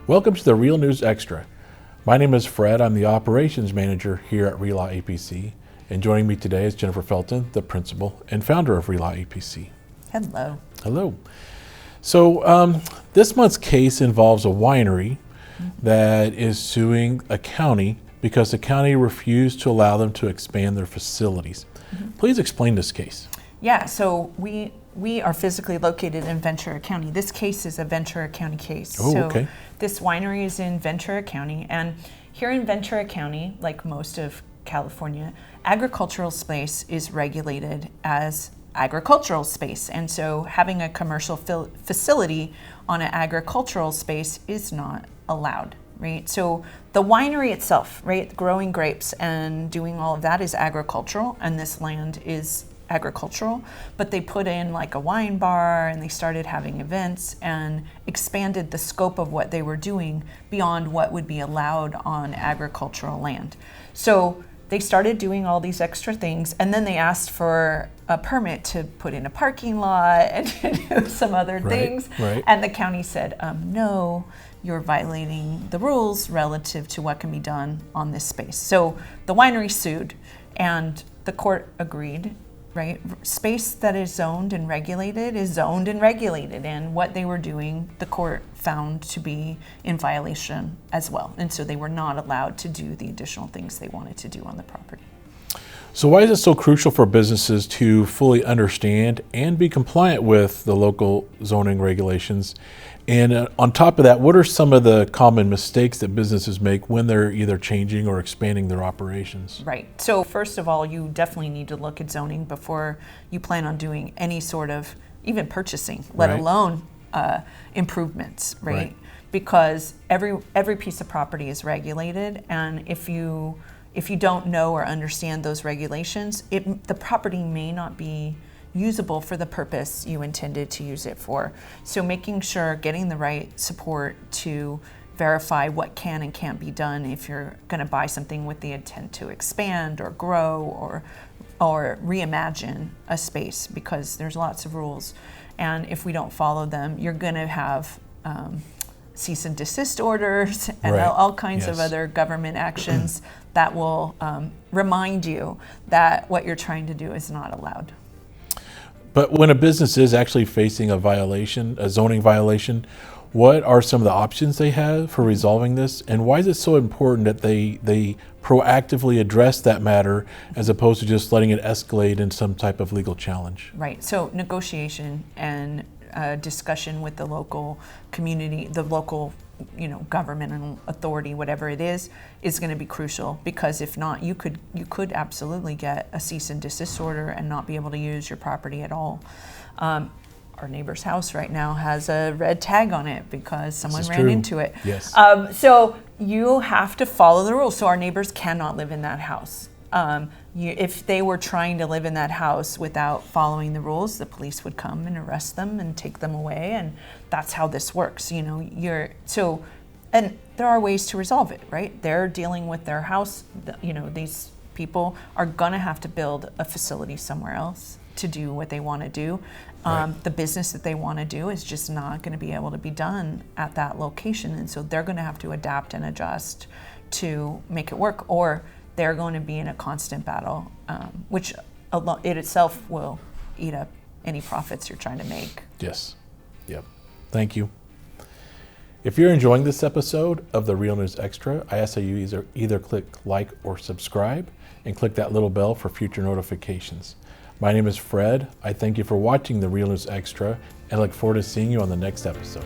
Welcome to the Real News Extra. My name is Fred. I'm the operations manager here at Relaw APC. And joining me today is Jennifer Felten, the principal and founder of Relaw APC. Hello. Hello. So this month's case involves a winery that is suing a county because the county refused to allow them to expand their facilities. Please explain this case. Yeah, so we are physically located in Ventura County. This case is a Ventura County case. Oh, so okay. This winery is in Ventura County, and here in Ventura County, like most of California, agricultural space is regulated as agricultural space, and so having a commercial facility on an agricultural space is not allowed, right? So the winery itself, right, growing grapes and doing all of that is agricultural, and this land is agricultural, but they put in like a wine bar and they started having events and expanded the scope of what they were doing beyond what would be allowed on agricultural land. So they started doing all these extra things, and then they asked for a permit to put in a parking lot and to do some other things. Right. And the county said, no, you're violating the rules relative to what can be done on this space. So the winery sued, and the court agreed. Right, space that is zoned and regulated is zoned and regulated, and what they were doing, the court found to be in violation as well, and so they were not allowed to do the additional things they wanted to do on the property. So why is it so crucial for businesses to fully understand and be compliant with the local zoning regulations? And on top of that, what are some of the common mistakes that businesses make when they're either changing or expanding their operations? Right. So first of all, you definitely need to look at zoning before you plan on doing any sort of even purchasing, let alone improvements, right? Because every piece of property is regulated, and if you don't know or understand those regulations, the property may not be usable for the purpose you intended to use it for. So making sure getting the right support to verify what can and can't be done if you're going to buy something with the intent to expand or grow or reimagine a space, because there's lots of rules, and if we don't follow them, you're going to have cease and desist orders and all kinds of other government actions that will remind you that what you're trying to do is not allowed. But when a business is actually facing a zoning violation, what are some of the options they have for resolving this? And why is it so important that they proactively address that matter as opposed to just letting it escalate in some type of legal challenge? Right. So negotiation and discussion with the local community, the local government and authority, whatever it is going to be crucial, because if not, you could absolutely get a cease and desist order and not be able to use your property at all. Our neighbor's house right now has a red tag on it because someone ran into it. Yes. So you have to follow the rules. So our neighbors cannot live in that house. If they were trying to live in that house without following the rules, the police would come and arrest them and take them away, and that's how this works. And there are ways to resolve it, right? They're dealing with their house. These people are going to have to build a facility somewhere else to do what they want to do. The business that they want to do is just not going to be able to be done at that location, and so they're going to have to adapt and adjust to make it work, or they're going to be in a constant battle, which it itself will eat up any profits you're trying to make. Yes. Yep. Thank you. If you're enjoying this episode of the Real News Extra, I ask that you either click like or subscribe and click that little bell for future notifications. My name is Fred. I thank you for watching the Real News Extra and look forward to seeing you on the next episode.